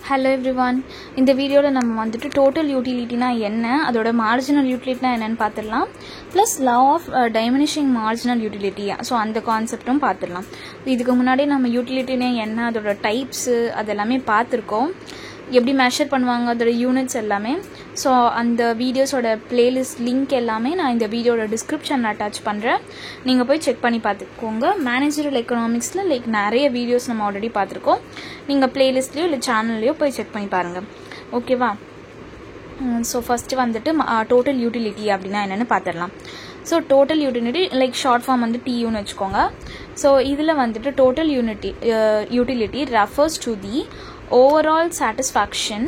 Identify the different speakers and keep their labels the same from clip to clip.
Speaker 1: Hello everyone. In the video நம்ம வந்துட்டு total utility னா என்ன, அதோட marginal utility னா என்னன்னு பார்த்திடலாம். Plus law of diminishing marginal utility. So அந்த கான்செப்ட்டும் பார்த்திடலாம். இதுக்கு முன்னாடி நம்ம utility னா என்ன, அதோட டைப்ஸ் அதெல்லாமே பார்த்திருக்கோம். எப்படி மெஷர் பண்ணுவாங்க அதோட யூனிட்ஸ் எல்லாமே. ஸோ அந்த வீடியோஸோட பிளேலிஸ்ட் லிங்க் எல்லாமே நான் இந்த வீடியோட டிஸ்கிரிப்ஷனில் அட்டாச் பண்ணுறேன். நீங்கள் போய் செக் பண்ணி பார்த்துக்கோங்க. மேனேஜரல் எக்கனாமிக்ஸில் நிறைய வீடியோஸ் நம்ம ஆல்ரெடி பார்த்துருக்கோம். நீங்கள் பிளேலிஸ்ட்லேயோ இல்லை சேனல்லையோ போய் செக் பண்ணி பாருங்கள். ஓகேவா? ஸோ ஃபஸ்ட்டு வந்துட்டு டோட்டல் யூட்டிலிட்டி அப்படின்னா என்னென்னு பார்த்துடலாம். So total utility short form வந்து டியூன்னு வச்சுக்கோங்க. ஸோ இதில் வந்துட்டு total utility refers to the overall satisfaction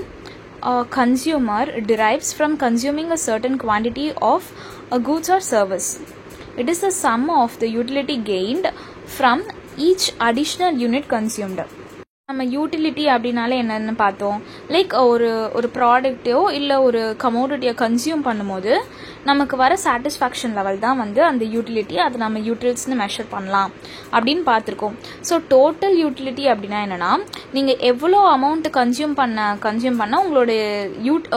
Speaker 1: consumer derives from consuming a certain quantity of a goods or service. It is the sum of the utility gained from each additional unit consumed. நம்ம utility அப்படின்னாலே என்னென்னு பார்த்தோம். ஒரு ப்ராடக்டையோ இல்லை ஒரு கமோடிட்டியை consume பண்ணும்போது நமக்கு வர சாட்டிஸ்ஃபேக்ஷன் லெவல் தான் வந்து அந்த யூட்டிலிட்டி. அதை நம்ம யூட்டில்ஸ்னு மெஷர் பண்ணலாம் அப்படின்னு பார்த்துருக்கோம். ஸோ டோட்டல் யூட்டிலிட்டி அப்படின்னா என்னென்னா, நீங்கள் எவ்வளோ அமௌண்ட் கன்சியூம் பண்ண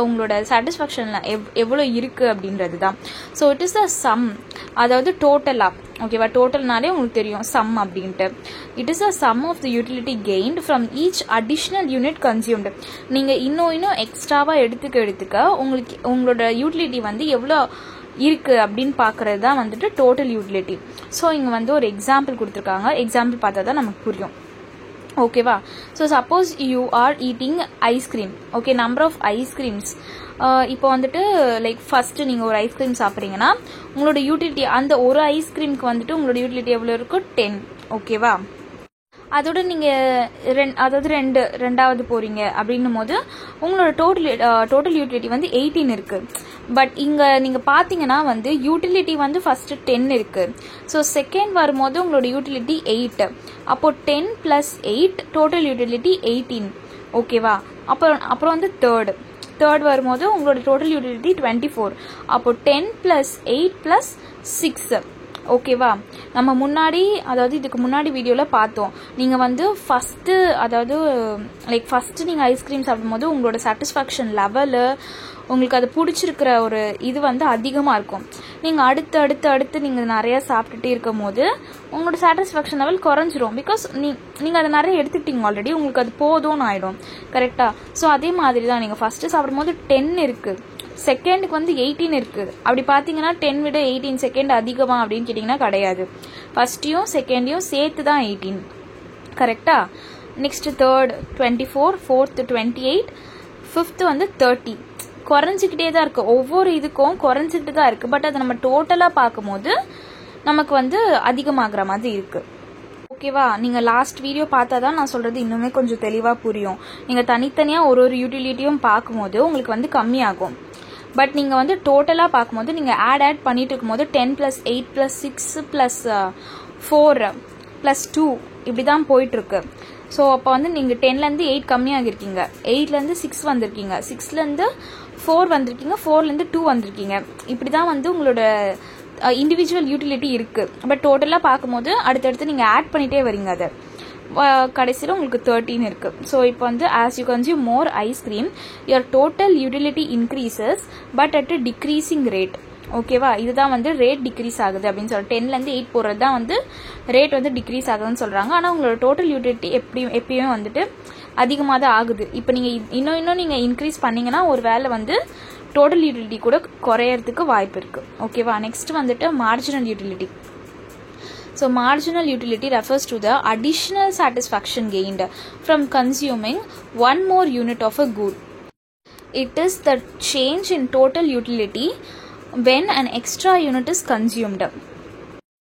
Speaker 1: உங்களோட சாட்டிஸ்ஃபேக்ஷனில் எவ்வளோ இருக்குது அப்படின்றது தான். So it is the sum, அதாவது டோட்டலாக. ஓகேவா? டோட்டல்னாலே உங்களுக்கு தெரியும் சம் அப்படின்ட்டு. It is a sum of the utility gained from each additional unit consumed. நீங்கள் இன்னும் எக்ஸ்ட்ராவாக எடுத்துக்க உங்களோட யூட்டிலிட்டி வந்து எவ்வளோ இருக்குது அப்படின்னு பார்க்குறது தான் வந்துட்டு டோட்டல் யூட்டிலிட்டி. ஸோ இங்கே வந்து ஒரு எக்ஸாம்பிள் கொடுத்துருக்காங்க. எக்ஸாம்பிள் பார்த்தா தான் நமக்கு புரியும். ஓகேவா? So suppose you are eating ice cream. Okay, number of ice creams. இப்போ வந்துட்டு ஃபஸ்ட்டு நீங்கள் ஒரு ஐஸ்கிரீம் சாப்பிட்றீங்கன்னா உங்களோட யூட்டிலிட்டி அந்த ஒரு ஐஸ்கிரீமுக்கு வந்துட்டு உங்களோட யூட்டிலிட்டி எவ்வளோ இருக்கும்? 10. ஓகேவா? அதோட நீங்கள் ரெண்டாவது போகிறீங்க அப்படின்னும் போது உங்களோட டோட்டல் யூட்டிலிட்டி வந்து 18 இருக்குது. பட் இங்கே நீங்கள் பார்த்தீங்கன்னா வந்து யூட்டிலிட்டி வந்து ஃபஸ்ட்டு 10 இருக்குது. ஸோ செகண்ட் வரும்போது உங்களோட யூட்டிலிட்டி 8. அப்போது 10 + 8 டோட்டல் யூட்டிலிட்டி 18. ஓகேவா? அப்புறம் வந்து தேர்ட் வரும்போது உங்களோட டோட்டல் யூட்டிலிட்டி 24. அப்போ 10 + 8 + 6. ஓகேவா? நம்ம இதுக்கு முன்னாடி வீடியோவில் பார்த்தோம். நீங்கள் வந்து ஃபஸ்ட்டு நீங்கள் ஐஸ்கிரீம் சாப்பிடும்போது உங்களோட சாட்டிஸ்ஃபேக்ஷன் லெவலு, உங்களுக்கு அது பிடிச்சிருக்கிற ஒரு இது வந்து அதிகமாக இருக்கும். நீங்கள் அடுத்து நீங்கள் நிறையா சாப்பிட்டுட்டே இருக்கும் போது உங்களோட சாட்டிஸ்ஃபேக்ஷன் லெவல் குறைஞ்சிரும். பிகாஸ் நீங்கள் அதை நிறைய எடுத்துக்கிட்டீங்க ஆல்ரெடி, உங்களுக்கு அது போதும்னு ஆகிடும். கரெக்டாக? ஸோ அதே மாதிரி தான் நீங்கள் ஃபஸ்ட்டு சாப்பிடும்போது 10 இருக்குது, செகண்டுக்கு வந்து 18 இருக்குது. அப்படி பார்த்தீங்கன்னா 10 விட 18 செகண்ட் அதிகமா அப்படின்னு கேட்டிங்கன்னா கிடையாது. ஃபஸ்ட்டையும் செகண்டையும் சேர்த்து தான் 18. கரெக்டா? நெக்ஸ்ட் தேர்ட் 24, ஃபோர்த்து 28, ஃபிஃப்த்து வந்து 30. குறைஞ்சிக்கிட்டே தான் இருக்குது. ஒவ்வொரு இதுக்கும் குறைஞ்சிக்கிட்டு தான் இருக்குது. பட் அதை நம்ம டோட்டலாக பார்க்கும்போது நமக்கு வந்து அதிகமாகிற மாதிரி இருக்குது. ஓகேவா? நீங்கள் லாஸ்ட் வீடியோ பார்த்தா தான் நான் சொல்கிறது இன்னுமே கொஞ்சம் தெளிவாக புரியும். நீங்கள் தனித்தனியாக ஒரு யூட்டிலிட்டியும் பார்க்கும்போது உங்களுக்கு வந்து கம்மியாகும். பட் நீங்கள் வந்து டோட்டலாக பார்க்கும்போது நீங்கள் ஆட் பண்ணிட்டு இருக்கும்போது 10 + 8 + 6 + 4 + 2 இப்படி தான் போயிட்டுருக்கு. ஸோ அப்போ வந்து நீங்கள் 10லேருந்து 8 கம்மியாகிருக்கீங்க, 8லேருந்து 6 வந்திருக்கீங்க, 6லேருந்து 4 வந்திருக்கீங்க, 4லேருந்து 2 வந்திருக்கீங்க. இப்படி தான் வந்து உங்களோட இண்டிவிஜுவல் யூட்டிலிட்டி இருக்குது. பட் டோட்டலாக பார்க்கும்போது அடுத்தடுத்து நீங்கள் ஆட் பண்ணிகிட்டே வரீங்க. அதை கடைசியில் உங்களுக்கு 13 இருக்குது. ஸோ இப்போ வந்து as you consume more ice cream your total utility increases but at a decreasing rate. ஓகேவா? இதுதான் வந்து ரேட் டிக்ரீஸ் ஆகுது அப்படின்னு சொல்லிட்டு 10லேருந்து 8 போகிறது தான் வந்து ரேட் வந்து டிக்ரீஸ் ஆகுதுன்னு சொல்கிறாங்க. ஆனால் உங்களோட டோட்டல் யூட்டிலிட்டி எப்பயுமே வந்துட்டு அதிகமாக தான் ஆகுது. இப்போ நீங்கள் இன்னும் நீங்கள் இன்க்ரீஸ் பண்ணிங்கன்னா ஒரு வேளை வந்து டோட்டல் யூட்டிலிட்டி கூட குறையறதுக்கு வாய்ப்பு இருக்குது. ஓகேவா? நெக்ஸ்ட் வந்துட்டு marginal utility. So marginal utility refers to the additional satisfaction gained from consuming one more unit of a good. It is the change in total utility when an extra unit is consumed.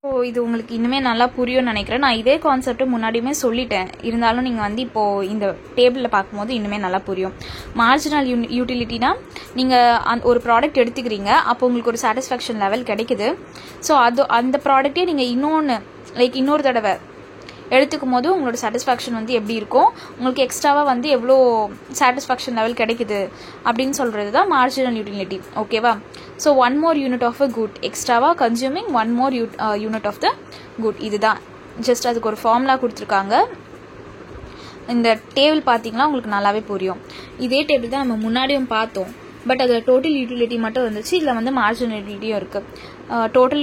Speaker 1: So இது உங்களுக்கு இன்னுமே நல்லா புரியும்னு நினைக்கிறேன். நான் இதே concept முன்னாடியுமே சொல்லிட்டேன். இருந்தாலும் நீங்கள் வந்து இப்போது இந்த டேபிளில் பார்க்கும்போது இன்னுமே நல்லா புரியும். மார்ஜினல் யூட்டிலிட்டினா நீங்கள் ஒரு ப்ராடக்ட் எடுத்துக்கிறீங்க, அப்போ உங்களுக்கு ஒரு சாட்டிஸ்ஃபேக்ஷன் லெவல் கிடைக்குது. ஸோ அந்த ப்ராடக்டே நீங்கள் இன்னொரு தடவை எடுத்துக்கும் போது உங்களோட சாட்டிஸ்ஃபேக்ஷன் வந்து எப்படி இருக்கும், உங்களுக்கு எக்ஸ்ட்ராவாக வந்து எவ்வளோ சாட்டிஸ்ஃபேக்ஷன் லெவல் கிடைக்குது அப்படின்னு சொல்கிறது தான் மார்ஜினல் யூட்டிலிட்டி. ஓகேவா? So 1 more unit of a good, எக்ஸ்ட்ராவாக consuming 1 more unit of the good. இதுதான் ஜஸ்ட் அதுக்கு ஒரு ஃபார்முலா கொடுத்துருக்காங்க. இந்த டேபிள் பார்த்தீங்கன்னா உங்களுக்கு நல்லாவே புரியும். இதே டேபிள் தான் நம்ம முன்னாடியும் பார்த்தோம். பட் அதில் டோட்டல் யூட்டிலிட்டி மட்டும் வந்துச்சு. இதில் வந்து மார்ஜினல் யூட்டிலிட்டியும் இருக்குது. டோட்டல்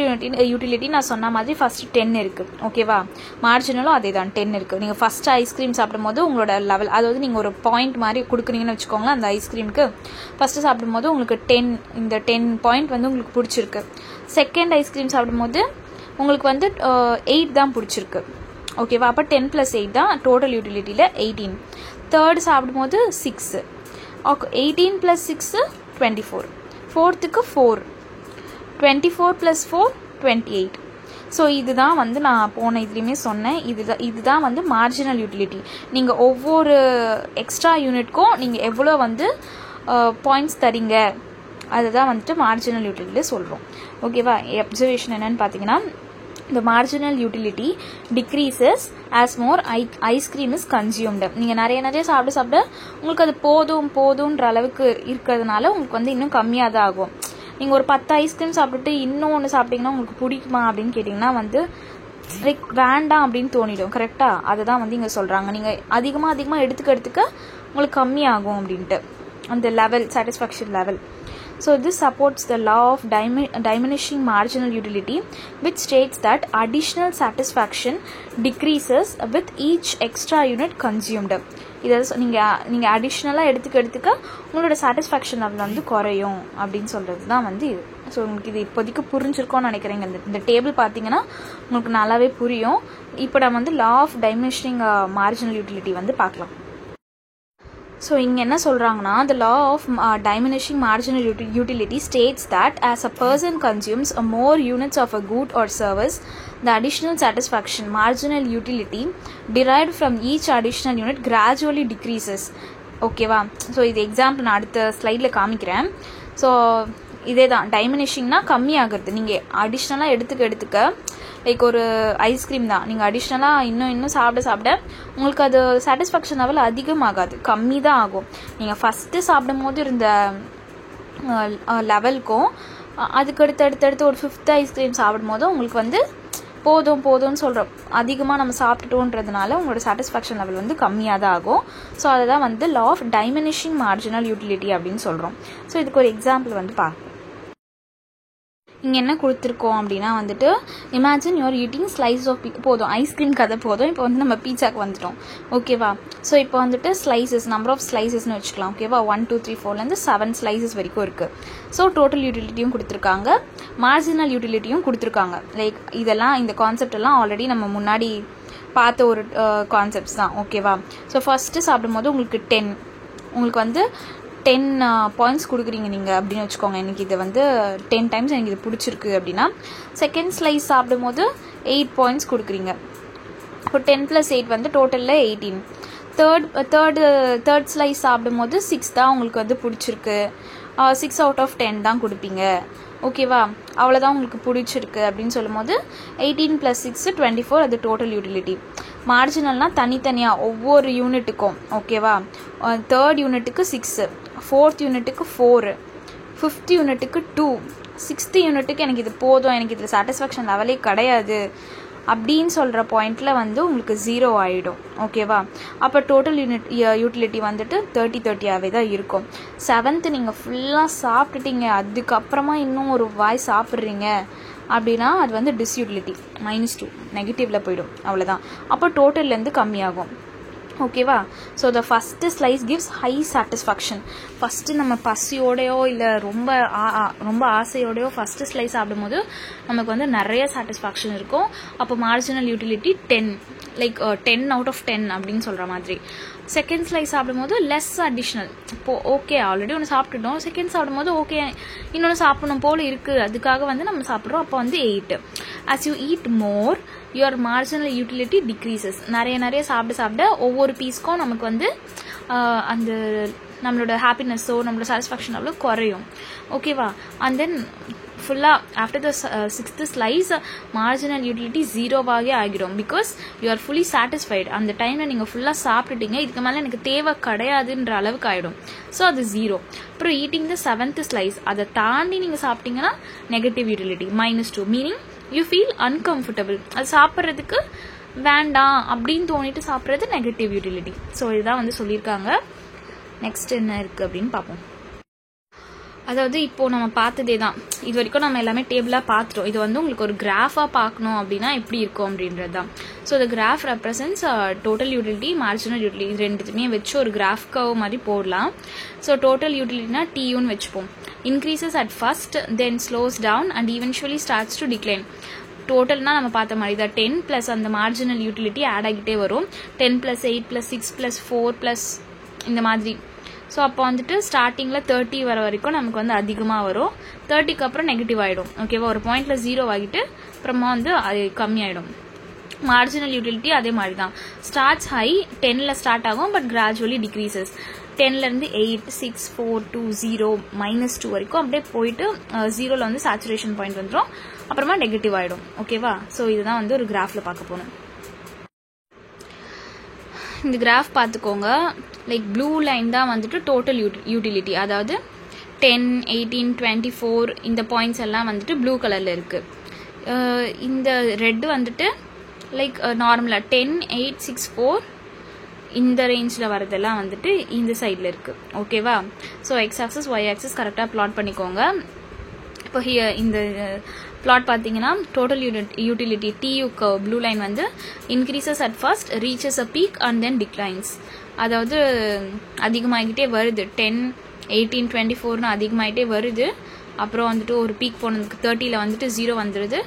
Speaker 1: யூட்டிலிட்டி நான் சொன்ன மாதிரி ஃபஸ்ட்டு 10 இருக்குது. ஓகேவா, மார்ஜினலும் அதே தான் 10 இருக்குது. நீங்கள் ஃபஸ்ட்டு ஐஸ்கிரீம் சாப்பிடும்போது உங்களோட லெவல், அதாவது நீங்கள் ஒரு பாயிண்ட் மாதிரி கொடுக்குறீங்கன்னு வச்சுக்கோங்களேன். அந்த ஐஸ்கிரீமுக்கு ஃபஸ்ட்டு சாப்பிடும்போது உங்களுக்கு 10, இந்த 10 பாயிண்ட் வந்து உங்களுக்கு பிடிச்சிருக்கு. செகண்ட் ஐஸ்கிரீம் சாப்பிடும்போது உங்களுக்கு வந்து 8 தான் பிடிச்சிருக்கு. ஓகேவா, அப்போ 10 + 8 தான் டோட்டல் யூட்டிலிட்டியில் 18. தேர்ட் சாப்பிடும்போது 6. ஓகே, 18 + 6 24. ஃபோர்த்துக்கு 4. 24 + 4 28. ஸோ இதுதான் வந்து நான் போன இதுலேயுமே சொன்னேன். இதுதான் வந்து மார்ஜினல் யூட்டிலிட்டி. நீங்கள் ஒவ்வொரு எக்ஸ்ட்ரா யூனிட்க்கும் நீங்கள் எவ்வளோ வந்து பாயிண்ட்ஸ் தரீங்க அதுதான் வந்துட்டு மார்ஜினல் யூட்டிலிட்டியில் சொல்கிறோம். ஓகேவா, அப்சர்வேஷன் என்னன்னு பார்த்தீங்கன்னா, the marginal utility decreases as more ice cream is consumed. நீங்கள் நிறைய சாப்பிட உங்களுக்கு அது போதும்ன்ற அளவுக்கு இருக்கிறதுனால உங்களுக்கு வந்து இன்னும் கம்மியாக தான் ஆகும். நீங்கள் ஒரு 10 ஐஸ்கிரீம் சாப்பிட்டுட்டு இன்னும் ஒன்று சாப்பிட்டீங்கன்னா உங்களுக்கு பிடிக்குமா அப்படின்னு கேட்டிங்கன்னா வந்து லைக் வேண்டாம் அப்படின்னு தோணிடும். கரெக்டாக அதுதான் வந்து இங்கே சொல்கிறாங்க. நீங்கள் அதிகமாக எடுத்துக்க உங்களுக்கு கம்மியாகும் அப்படின்ட்டு அந்த level, satisfaction level. So this supports the law of diminishing marginal utility, which states that additional satisfaction decreases with each extra unit consumed. இதை நீங்கள் அடிஷ்னலாக எடுத்துக்க உங்களோட சாட்டிஸ்ஃபேக்ஷன் லெவல் வந்து குறையும் அப்படின்னு சொல்கிறது தான் வந்து இது. ஸோ உங்களுக்கு இது இப்போதைக்கு புரிஞ்சிருக்கோன்னு நினைக்கிறேங்க. இந்த டேபிள் பார்த்தீங்கன்னா உங்களுக்கு நல்லாவே புரியும். இப்போ நம்ம வந்து லா ஆஃப் டைமினிஷிங் மார்ஜினல் யூட்டிலிட்டி வந்து பார்க்கலாம். ஸோ இங்கே என்ன சொல்கிறாங்கன்னா, the law of diminishing marginal utility states that as a person consumes more units of a good or service, the additional satisfaction marginal utility derived from each additional unit gradually decreases. ஓகேவா, so இது example நான் அடுத்த ஸ்லைடில் காமிக்கிறேன். So இதே தான் டைமினிஷிங்னா கம்மியாகிறது. நீங்கள் அடிஷ்னலாக எடுத்துக்க லைக் ஒரு ஐஸ்கிரீம் தான், நீங்கள் அடிஷ்னலாக இன்னும் சாப்பிட உங்களுக்கு அது சாட்டிஸ்ஃபேக்ஷன் லெவல் அதிகமாகாது, கம்மி தான் ஆகும். நீங்கள் ஃபஸ்ட்டு சாப்பிடும் போது இருந்த லெவலுக்கும் அதுக்கு அடுத்தடுத்து ஒரு 5th ஐஸ்கிரீம் சாப்பிடும் போதும் உங்களுக்கு வந்து போதும்னு சொல்கிறோம். அதிகமாக நம்ம சாப்பிட்டுட்டோன்றதுனால உங்களோட சாட்டிஸ்ஃபேக்ஷன் லெவல் வந்து கம்மியாக தான் ஆகும். ஸோ அதுதான் வந்து லா ஆஃப் டைமினிஷிங் மார்ஜினல் யூட்டிலிட்டி அப்படின்னு சொல்கிறோம். ஸோ இதுக்கு ஒரு எக்ஸாம்பிள் வந்து பார்ப்போம். இங்கே என்ன கொடுத்துருக்கோம் அப்படின்னா வந்துட்டு, imagine you are eating slice of போதும், ஐஸ்கிரீம் கதை போதும். இப்போ வந்து நம்ம பீட்சாக்கு வந்துட்டோம். ஓகேவா, ஸோ இப்போ வந்துட்டு ஸ்லைசஸ், நம்பர் ஆஃப் ஸ்லைசஸ்னு வச்சுக்கலாம். ஓகேவா, 1 2 3 4லேருந்து 7 ஸ்லைசஸ் வரைக்கும் இருக்குது. ஸோ டோட்டல் யூட்டிலிட்டியும் கொடுத்துருக்காங்க, மார்ஜினல் யூட்டிலிட்டியும் கொடுத்துருக்காங்க. லைக் இதெல்லாம், இந்த கான்செப்ட் எல்லாம் ஆல்ரெடி நம்ம முன்னாடி பார்த்த ஒரு கான்செப்ட்ஸ் தான். ஓகேவா, ஸோ ஃபஸ்ட்டு சாப்பிடும்போது உங்களுக்கு 10, உங்களுக்கு வந்து 10 பாயிண்ட்ஸ் கொடுக்குறீங்க நீங்கள் அப்படின்னு வச்சுக்கோங்க. எனக்கு இது வந்து 10 டைம்ஸ் எனக்கு இது பிடிச்சிருக்கு அப்படின்னா, செகண்ட் ஸ்லைஸ் சாப்பிடும்போது 8 பாயிண்ட்ஸ் கொடுக்குறீங்க. இப்போ 10 + 8 வந்து டோட்டலில் 18. தேர்ட் ஸ்லைஸ் சாப்பிடும்போது 6 தான் உங்களுக்கு வந்து பிடிச்சிருக்கு, 6 out of 10 தான் கொடுப்பீங்க. ஓகேவா, அவ்வளோதான் உங்களுக்கு பிடிச்சிருக்கு அப்படின்னு சொல்லும் போது 18 + 6 24, அது டோட்டல் யூட்டிலிட்டி. மார்ஜினல்னால் தனித்தனியாக ஒவ்வொரு யூனிட்டுக்கும். ஓகேவா, 3rd யூனிட்டுக்கு 6, 4th யூனிட்டுக்கு 4, 5th யூனிட்டுக்கு 2, 6th யூனிட்டுக்கு எனக்கு இது போதும், எனக்கு இதில் சாட்டிஸ்ஃபேக்ஷன் லெவலே கிடையாது அப்படின்னு சொல்கிற பாயிண்டில் வந்து உங்களுக்கு 0 ஆகிடும். ஓகேவா, அப்போ டோட்டல் யூட்டிலிட்டி வந்துட்டு 30 தான் இருக்கும். 7th நீங்கள் ஃபுல்லாக சாப்பிட்டுட்டீங்க, அதுக்கப்புறமா இன்னும் ஒரு வாய் சாப்பிட்றீங்க அப்படின்னா அது வந்து டிஸ்யூட்டிலிட்டி, -2, நெகட்டிவில் போயிடும். அவ்வளோதான், அப்போ டோட்டல்லேருந்து கம்மியாகும். ஓகேவா, so the first slice gives high satisfaction. First நம்ம பசியோடையோ இல்லை ரொம்ப ஆசையோடையோ ஃபஸ்ட்டு ஸ்லைஸ் சாப்பிடும்போது நமக்கு வந்து நிறைய சாட்டிஸ்ஃபேக்ஷன் இருக்கும். அப்போ marginal utility 10, like 10 out of 10 அப்படின்னு சொல்கிற மாதிரி. செகண்ட் ஸ்லைஸ் சாப்பிடும்போது லெஸ் அடிஷ்னல். இப்போது ஓகே, ஆல்ரெடி ஒன்று சாப்பிட்டுட்டோம், செகண்ட் சாப்பிடும்போது ஓகே இன்னொன்று சாப்பிடணும் போல் இருக்குது, அதுக்காக வந்து நம்ம சாப்பிட்றோம். அப்போ வந்து 8. as you eat more your marginal utility decreases. நிறைய சாப்பிட ஒவ்வொரு பீஸ்க்கும் நமக்கு வந்து அந்த நம்மளோட ஹாப்பினஸோ நம்மளோட சாட்டிஸ்ஃபேக்ஷன் அவ்வளோ குறையும். ஓகேவா, அண்ட் தென் ஃபுல்லாக after the 6th slice marginal utility 0 ஆகிடும். Because you are fully satisfied. அந்த டைமில் நீங்கள் ஃபுல்லாக சாப்பிட்டுட்டீங்க, இதுக்கு மேலே எனக்கு தேவை கிடையாதுன்ற அளவுக்கு ஆகிடும். ஸோ அது 0. அப்புறம் ஈட்டிங் த 7th ஸ்லைஸ், அதை தாண்டி நீங்கள் சாப்பிட்டீங்கன்னா negative utility -2, meaning you feel uncomfortable. அது சாப்பிட்றதுக்கு வேண்டாம் அப்படின்னு தோணிட்டு சாப்பிட்றது நெகட்டிவ் யூட்டிலிட்டி. ஸோ இதுதான் வந்து சொல்லியிருக்காங்க. நெக்ஸ்ட் என்ன இருக்குது அப்படின்னு பார்ப்போம். அதாவது இப்போது நம்ம பார்த்ததே தான், இது வரைக்கும் நம்ம எல்லாமே டேபிளாக பார்த்துட்டோம். இது வந்து உங்களுக்கு ஒரு கிராஃபாக பார்க்கணும் அப்படின்னா எப்படி இருக்கும் அப்படின்றது தான். ஸோ இந்த graph represents total utility, marginal utility, இது ரெண்டுத்துமே வச்சு ஒரு கிராஃப் கர்வ் மாதிரி போடலாம். ஸோ டோட்டல் யூட்டிலிட்டினா டியூன்னு வச்சுப்போம். Increases at first, then slows down and eventually starts to decline. டோட்டல்னா நம்ம பார்த்த மாதிரி தான் 10 ப்ளஸ் அந்த மார்ஜினல் யூட்டிலிட்டி ஆட் ஆகிட்டே வரும். 10 + 8 + 6 + 4 + இந்த மாதிரி. ஸோ அப்போ வந்துட்டு ஸ்டார்டிங்கில் 30 வர வரைக்கும் நமக்கு வந்து அதிகமாக வரும். 30க்கு அப்புறம் நெகட்டிவ் ஆகிடும். ஓகேவா, ஒரு பாயிண்ட்டில் 0 ஆகிட்டு அப்புறமா வந்து அது கம்மியாயிடும். மார்ஜினல் யூட்டிலிட்டி அதே மாதிரி தான். ஸ்டார்ட்ஸ் ஹை, 10ல் ஸ்டார்ட் ஆகும், பட் கிராஜுவலி டிக்ரீசஸ். 10லேருந்து 8, 6, 4, 2, 0, -2 வரைக்கும் அப்படியே போயிட்டு 0ல் வந்து சேச்சுரேஷன் பாயிண்ட் வந்துடும். அப்புறமா நெகட்டிவ் ஆகிடும். ஓகேவா, ஸோ இதுதான் வந்து ஒரு கிராஃபில் பார்க்க போகணும். இந்த கிராஃப் பார்த்துக்கோங்க. லைக் ப்ளூ லைன் தான் வந்துட்டு டோட்டல் யூட்டிலிட்டி, அதாவது 10, 18, 24 இந்த பாயிண்ட்ஸ் எல்லாம் வந்துட்டு ப்ளூ கலரில் இருக்குது. இந்த ரெட் வந்துட்டு லைக் நார்மலாக 10, 8, 6, 4 இந்த ரேஞ்சில் வரதெல்லாம் வந்துட்டு இந்த சைடில் இருக்குது. ஓகேவா, so X axis Y axis கரெக்டாக ப்ளாட் பண்ணிக்கோங்க. இப்போ இந்த பிளாட் பார்த்தீங்கன்னா total utility TU curve blue line வந்து increases at first, reaches a peak and then declines. அதாவது அதிகமாகிட்டே வருது. 10, 18, 24னு அதிகமாகிட்டே வருது. அப்புறம் வந்துட்டு ஒரு பீக் போனதுக்கு 30ல் வந்துட்டு 0 வந்துடுது.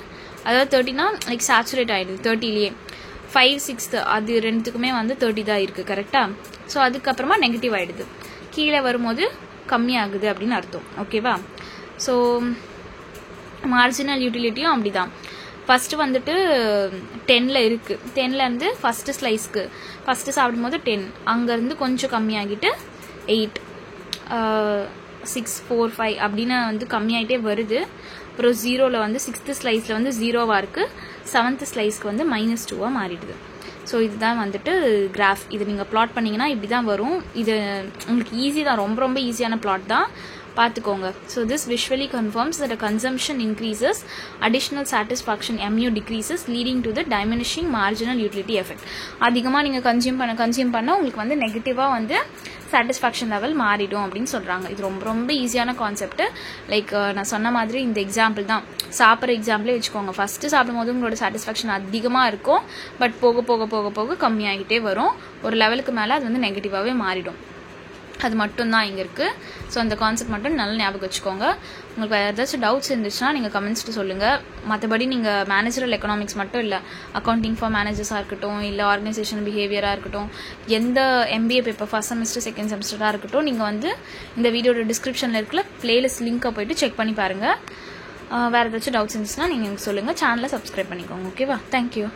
Speaker 1: அதாவது 30னா லைக் சேச்சுரேட் ஆகிடுது 30லேயே. 5, 6 அது ரெண்டுத்துக்குமே வந்து 30 தான் இருக்குது. கரெக்டாக. ஸோ அதுக்கப்புறமா நெகட்டிவ் ஆகிடுது. கீழே வரும்போது கம்மியாகுது அப்படின்னு அர்த்தம். ஓகேவா, ஸோ மார்ஜினல் யூட்டிலிட்டியும் அப்படி தான். ஃபஸ்ட்டு வந்துட்டு 10ல் இருக்குது. 10லேருந்து ஃபஸ்ட்டு ஸ்லைஸ்க்கு ஃபஸ்ட்டு சாப்பிடும்போது 10, அங்கேருந்து கொஞ்சம் கம்மியாகிட்டு 8, 6, 4, 5 அப்படின்னு வந்து கம்மியாகிட்டே வருது. அப்புறம் 0ல் வந்து 6th ஸ்லைஸில் வந்து 0வாக இருக்குது. 7th ஸ்லைஸ்க்கு வந்து -2வாக மாறிடுது. ஸோ இதுதான் வந்துட்டு கிராஃப். இது நீங்கள் ப்ளாட் பண்ணிங்கன்னா இப்படி தான் வரும். இது உங்களுக்கு ஈஸி தான், ரொம்ப ரொம்ப ஈஸியான ப்ளாட் தான், பார்த்துக்கோங்க. So this visually confirms that consumption increases, additional satisfaction MU decreases, leading to the diminishing marginal utility effect. அதிகமாக நீங்கள் கன்சியூம் பண்ண உங்களுக்கு வந்து நெகட்டிவாக வந்து சாட்டிஸ்ஃபேக்ஷன் லெவல் மாறிடும் அப்படின்னு சொல்கிறாங்க. இது ரொம்ப ரொம்ப ஈஸியான கான்செப்ட். லைக் நான் சொன்ன மாதிரி இந்த எக்ஸாம்பிள் தான், சாப்பிட்ற எக்ஸாம்பிளே வச்சுக்கோங்க. ஃபஸ்ட்டு சாப்பிடும்போது உங்களோட சாட்டிஸ்ஃபேக்ஷன் அதிகமாக இருக்கும், பட் போக போக போக போக கம்மியாகிட்டே வரும். ஒரு லெவலுக்கு மேலே அது வந்து நெகட்டிவாகவே மாறிடும். அது மட்டும்தான் இங்கே இருக்குது. ஸோ அந்த கான்செப்ட் மட்டும் நல்லா ஞாபகம் வச்சுக்கோங்க. உங்களுக்கு வேறு ஏதாச்சும் டவுட்ஸ் இருந்துச்சுன்னா நீங்கள் கமெண்ட்ஸ்ட்டு சொல்லுங்கள். மற்றபடி நீங்கள் மேனேஜரல் எக்கனாமிக்ஸ் மட்டும் இல்லை, அக்கௌண்டிங் ஃபார் மேனேஜர்ஸாக இருக்கட்டும், இல்லை ஆர்கனைசேஷன் பிஹேவியராக இருக்கட்டும், எந்த MBA paper first semester second செமஸ்டராக இருக்கட்டும், நீங்கள் வந்து இந்த வீடியோட டிஸ்கிரிப்ஷனில் இருக்கிற பிளேலிஸ்ட் லிங்க்கை போய்ட்டு செக் பண்ணி பாருங்கள். வேறு ஏதாச்சும் டவுட்ஸ் இருந்துச்சுன்னா நீங்கள் எனக்கு சொல்லுங்கள். சேனலை சப்ஸ்கிரைப் பண்ணிக்கோங்க. ஓகேவா, தேங்க்யூ.